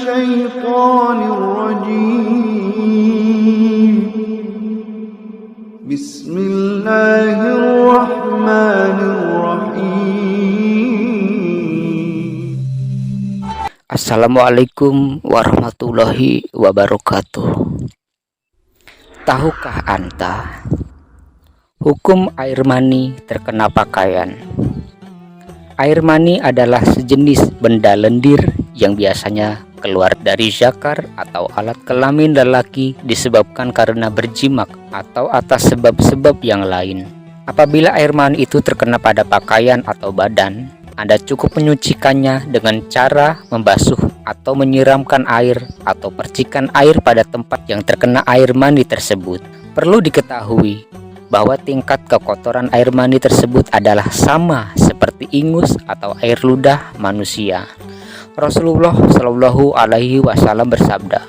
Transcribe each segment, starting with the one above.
الشيطان الرجيم بسم الله الرحمن الرحيم. Assalamualaikum warahmatullahi wabarakatuh. Tahukah Anda hukum air mani terkena pakaian? Air mani adalah sejenis benda lendir yang biasanya keluar dari zakar atau alat kelamin lelaki disebabkan karena berjimak atau atas sebab-sebab yang lain. Apabila air mani itu terkena pada pakaian atau badan, Anda cukup menyucikannya dengan cara membasuh atau menyiramkan air atau percikan air pada tempat yang terkena air mani tersebut. Perlu diketahui bahwa tingkat kekotoran air mani tersebut adalah sama seperti ingus atau air ludah manusia. Rasulullah Shallallahu Alaihi Wasallam bersabda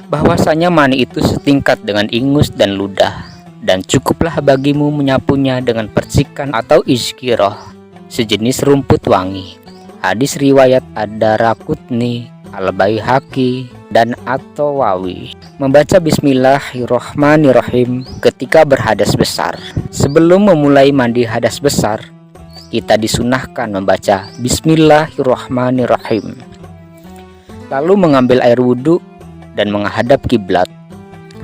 bahwasanya mani itu setingkat dengan ingus dan ludah, dan cukuplah bagimu menyapunya dengan percikan atau izkiroh, sejenis rumput wangi. Hadis riwayat Ad-Daraqutni, Al-Baihaqi, dan At-Tawawi. Membaca Bismillahirrohmanirrohim ketika berhadas besar. Sebelum memulai mandi hadas besar, kita disunahkan membaca Bismillahirrohmanirrohim, lalu mengambil air wudhu dan menghadap kiblat.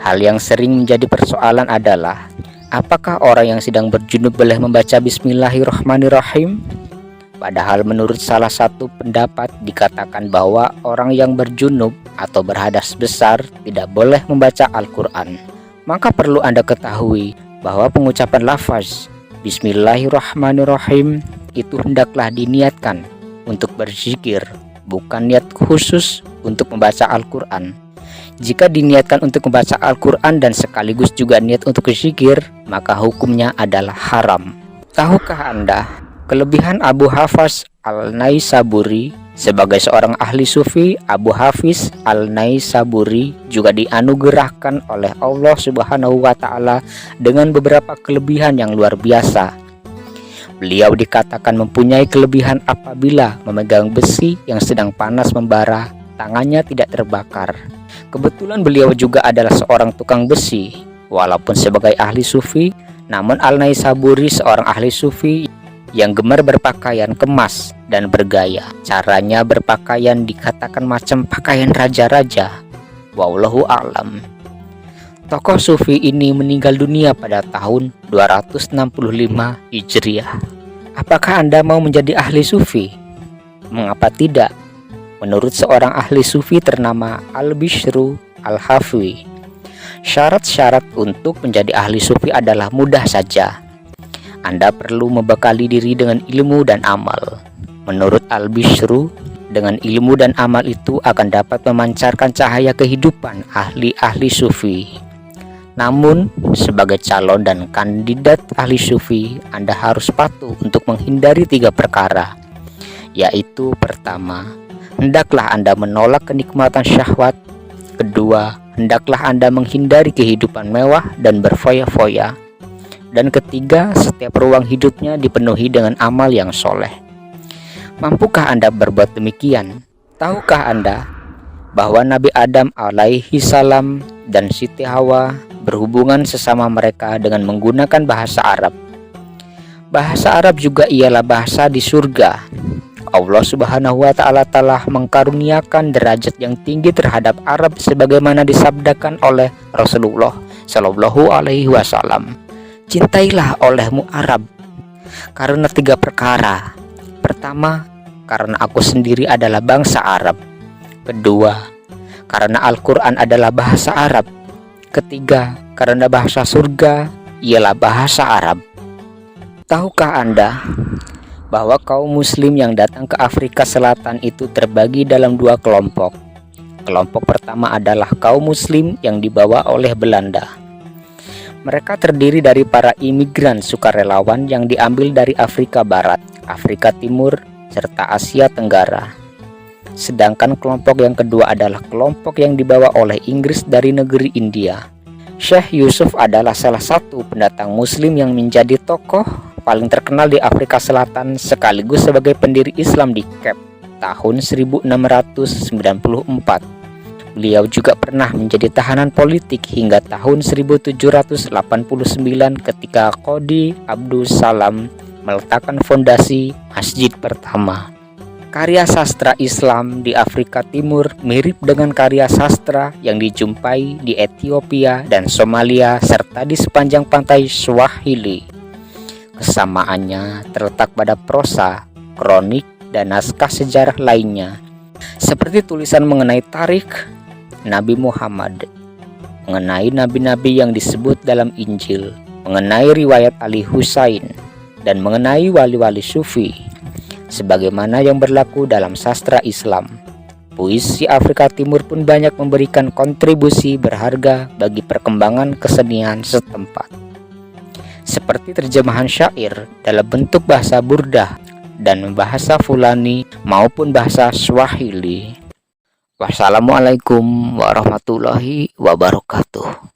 Hal yang sering menjadi persoalan adalah, apakah orang yang sedang berjunub boleh membaca Bismillahirrohmanirrohim? Padahal menurut salah satu pendapat dikatakan bahwa orang yang berjunub atau berhadas besar tidak boleh membaca Al-Quran. Maka perlu Anda ketahui bahwa pengucapan lafaz Bismillahirrahmanirrahim itu hendaklah diniatkan untuk berzikir, bukan niat khusus untuk membaca Al-Quran. Jika diniatkan untuk membaca Al-Quran dan sekaligus juga niat untuk berzikir, maka hukumnya adalah haram. Tahukah Anda kelebihan Abu Hafiz Al-Naisaburi? Sebagai seorang ahli sufi, Abu Hafiz Al-Naisaburi juga dianugerahkan oleh Allah Subhanahu wa Ta'ala dengan beberapa kelebihan yang luar biasa. Beliau dikatakan mempunyai kelebihan apabila memegang besi yang sedang panas membara, tangannya tidak terbakar. Kebetulan beliau juga adalah seorang tukang besi. Walaupun sebagai ahli sufi, namun Al-Naisaburi seorang ahli sufi yang gemar berpakaian kemas dan bergaya. Caranya berpakaian dikatakan macam pakaian raja-raja. Wallahu a'lam. Tokoh sufi ini meninggal dunia pada tahun 265 Hijriah. Apakah Anda mau menjadi ahli sufi? Mengapa tidak? Menurut seorang ahli sufi ternama Al-Bishru Al-Hafwi, syarat-syarat untuk menjadi ahli sufi adalah mudah saja. Anda perlu membekali diri dengan ilmu dan amal. Menurut Al-Bishru, dengan ilmu dan amal itu akan dapat memancarkan cahaya kehidupan ahli-ahli sufi. Namun, sebagai calon dan kandidat ahli sufi, Anda harus patuh untuk menghindari 3 perkara, yaitu pertama, hendaklah Anda menolak kenikmatan syahwat. Kedua, hendaklah Anda menghindari kehidupan mewah dan berfoya-foya. Dan ketiga, setiap ruang hidupnya dipenuhi dengan amal yang soleh. Mampukah Anda berbuat demikian? Tahukah Anda bahwa Nabi Adam alaihi salam dan Siti Hawa berhubungan sesama mereka dengan menggunakan bahasa Arab? Bahasa Arab juga ialah bahasa di surga. Allah Subhanahu wa Ta'ala telah mengkaruniakan derajat yang tinggi terhadap Arab sebagaimana disabdakan oleh Rasulullah Shallallahu Alaihi Wasallam. Cintailah olehmu Arab karena 3 perkara. Pertama, karena aku sendiri adalah bangsa Arab. Kedua, karena Al-Quran adalah bahasa Arab. Ketiga, karena bahasa surga ialah bahasa Arab. Tahukah Anda bahwa kaum muslim yang datang ke Afrika Selatan itu terbagi dalam 2 kelompok. Kelompok pertama adalah kaum muslim yang dibawa oleh Belanda. Mereka terdiri dari para imigran sukarelawan yang diambil dari Afrika Barat, Afrika Timur, serta Asia Tenggara. Sedangkan kelompok yang kedua adalah kelompok yang dibawa oleh Inggris dari negeri India. Syekh Yusuf adalah salah satu pendatang muslim yang menjadi tokoh paling terkenal di Afrika Selatan sekaligus sebagai pendiri Islam di Cape. tahun 1694. Beliau juga pernah menjadi tahanan politik hingga tahun 1789 ketika Qadi Abdul Salam meletakkan fondasi masjid pertama. Karya sastra Islam di Afrika Timur mirip dengan karya sastra yang dijumpai di Ethiopia dan Somalia serta di sepanjang pantai Swahili. Kesamaannya terletak pada prosa, kronik, dan naskah sejarah lainnya, seperti tulisan mengenai tarikh Nabi Muhammad, mengenai nabi-nabi yang disebut dalam Injil, mengenai riwayat Ali Husain, dan mengenai wali-wali sufi, sebagaimana yang berlaku dalam sastra Islam. Puisi Afrika Timur pun banyak memberikan kontribusi berharga bagi perkembangan kesenian setempat, seperti terjemahan syair dalam bentuk bahasa Burdah dan bahasa Fulani maupun bahasa Swahili. Wassalamualaikum warahmatullahi wabarakatuh.